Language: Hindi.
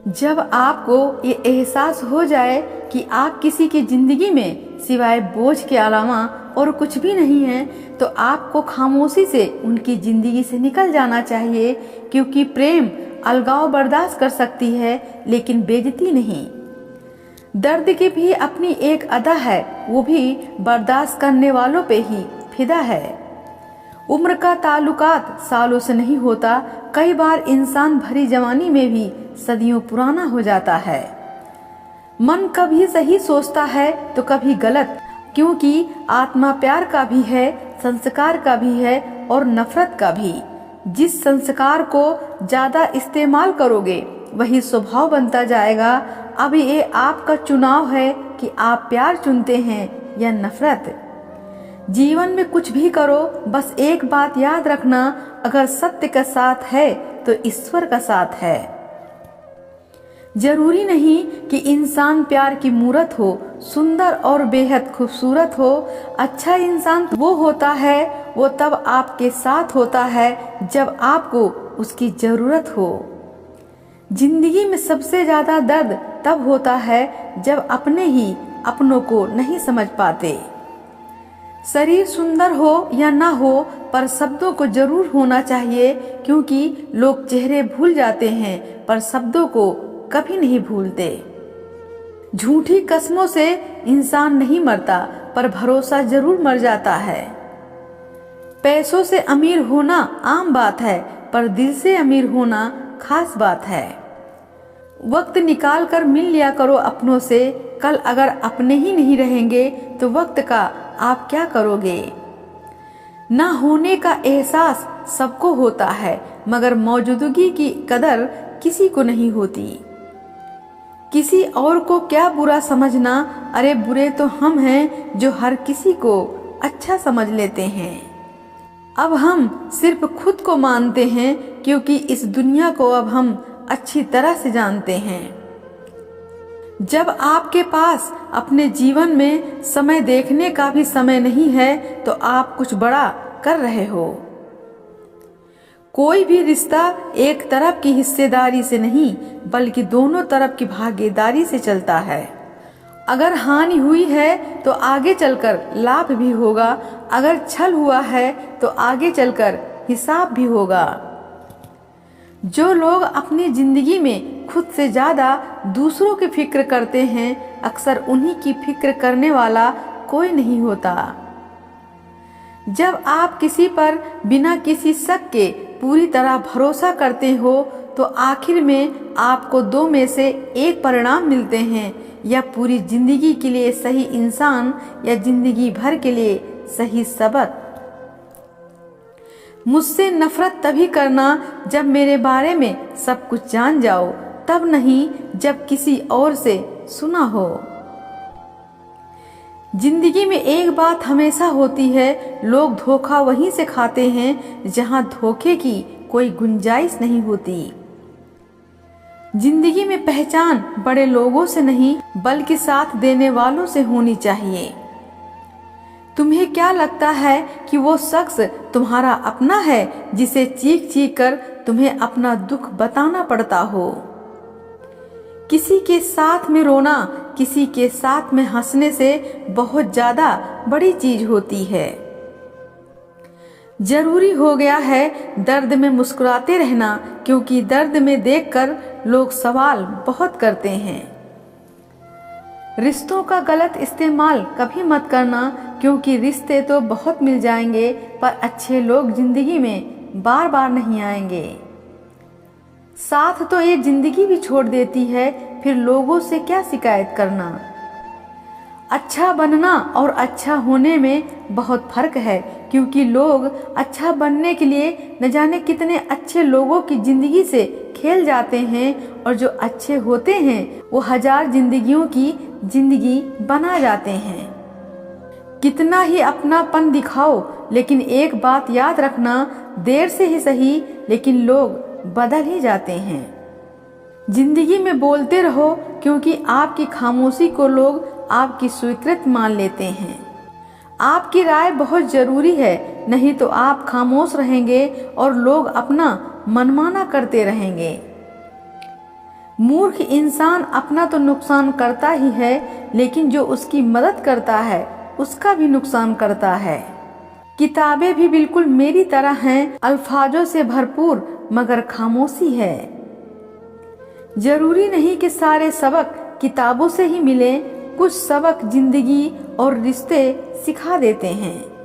जब आपको ये एहसास हो जाए कि आप किसी की जिंदगी में सिवाय बोझ के अलावा और कुछ भी नहीं है, तो आपको खामोशी से उनकी जिंदगी से निकल जाना चाहिए, क्योंकि प्रेम अलगाव बर्दाश्त कर सकती है लेकिन बेइज्जती नहीं। दर्द की भी अपनी एक अदा है, वो भी बर्दाश्त करने वालों पे ही फिदा है। उम्र का ताल्लुकात सालों से नहीं होता, कई बार इंसान भरी जवानी में भी सदियों पुराना हो जाता है। मन कभी सही सोचता है तो कभी गलत, क्योंकि आत्मा प्यार का भी है, संस्कार का भी है और नफरत का भी। जिस संस्कार को ज्यादा इस्तेमाल करोगे वही स्वभाव बनता जाएगा। अब ये आपका चुनाव है कि आप प्यार चुनते हैं या नफरत। जीवन में कुछ भी करो, बस एक बात याद रखना, अगर सत्य का साथ है तो ईश्वर का साथ है। जरूरी नहीं कि इंसान प्यार की मूरत हो, सुंदर और बेहद खूबसूरत हो। अच्छा इंसान वो होता है, वो तब आपके साथ होता है जब आपको उसकी जरूरत हो। जिंदगी में सबसे ज्यादा दर्द तब होता है जब अपने ही अपनों को नहीं समझ पाते। शरीर सुंदर हो या ना हो, पर शब्दों को जरूर होना चाहिए, क्योंकि लोग चेहरे भूल जाते हैं पर शब्दों को कभी नहीं भूलते। झूठी कस्मों से इंसान नहीं मरता, पर भरोसा जरूर मर जाता है। पैसों से अमीर होना आम बात है, पर दिल से अमीर होना खास बात है। वक्त निकाल कर मिल लिया करो अपनों से, कल अगर अपने ही नहीं रहेंगे तो वक्त का आप क्या करोगे। ना होने का एहसास सबको होता है, मगर मौजूदगी की कदर किसी को नहीं होती। किसी और को क्या बुरा समझना, अरे बुरे तो हम हैं जो हर किसी को अच्छा समझ लेते हैं। अब हम सिर्फ खुद को मानते हैं, क्योंकि इस दुनिया को अब हम अच्छी तरह से जानते हैं। जब आपके पास अपने जीवन में समय देखने का भी समय नहीं है, तो आप कुछ बड़ा कर रहे हो। कोई भी रिश्ता एक तरफ की हिस्सेदारी से नहीं, बल्कि दोनों तरफ की भागीदारी से चलता है। अगर हानि हुई है तो आगे चलकर लाभ भी होगा, अगर छल हुआ है तो आगे चलकर हिसाब भी होगा। जो लोग अपनी जिंदगी में खुद से ज्यादा दूसरों की फिक्र करते हैं, अक्सर उन्हीं की फिक्र करने वाला कोई नहीं होता। जब आप किसी पर बिना किसी शक के पूरी तरह भरोसा करते हो, तो आखिर में आपको दो में से एक परिणाम मिलते हैं, या पूरी जिंदगी के लिए सही इंसान या जिंदगी भर के लिए सही सबक। मुझसे नफरत तभी करना जब मेरे बारे में सब कुछ जान जाओ, तब नहीं जब किसी और से सुना हो। जिंदगी में एक बात हमेशा होती है, लोग धोखा वहीं से खाते हैं जहां धोखे की कोई गुंजाइश नहीं होती। जिंदगी में पहचान बड़े लोगों से नहीं, बल्कि साथ देने वालों से होनी चाहिए। तुम्हें क्या लगता है कि वो शख्स तुम्हारा अपना है, जिसे चीख चीख कर तुम्हें अपना दुख बताना पड़ता हो। किसी के साथ में रोना किसी के साथ में हंसने से बहुत ज्यादा बड़ी चीज होती है। जरूरी हो गया है दर्द में मुस्कुराते रहना, क्योंकि दर्द में देखकर लोग सवाल बहुत करते हैं। रिश्तों का गलत इस्तेमाल कभी मत करना, क्योंकि रिश्ते तो बहुत मिल जाएंगे, पर अच्छे लोग जिंदगी में बार बार नहीं आएंगे। साथ तो ये जिंदगी भी छोड़ देती है, फिर लोगों से क्या शिकायत करना। अच्छा बनना और अच्छा होने में बहुत फर्क है, क्योंकि लोग अच्छा बनने के लिए न जाने कितने अच्छे लोगों की जिंदगी से खेल जाते हैं, और जो अच्छे होते हैं वो हजार जिंदगियों की जिंदगी बना जाते हैं। कितना ही अपनापन दिखाओ, लेकिन एक बात याद रखना, देर से ही सही लेकिन लोग बदल ही जाते हैं। जिंदगी में बोलते रहो, क्योंकि आपकी खामोशी को लोग आपकी स्वीकृत मान लेते हैं। आपकी राय बहुत जरूरी है, नहीं तो आप खामोश रहेंगे और लोग अपना मनमाना करते रहेंगे। मूर्ख इंसान अपना तो नुकसान करता ही है, लेकिन जो उसकी मदद करता है उसका भी नुकसान करता है। किताबें भी बिल्कुल मेरी तरह हैं, अल्फाजों से भरपूर मगर खामोशी है। जरूरी नहीं कि सारे सबक किताबों से ही मिले, कुछ सबक जिंदगी और रिश्ते सिखा देते हैं।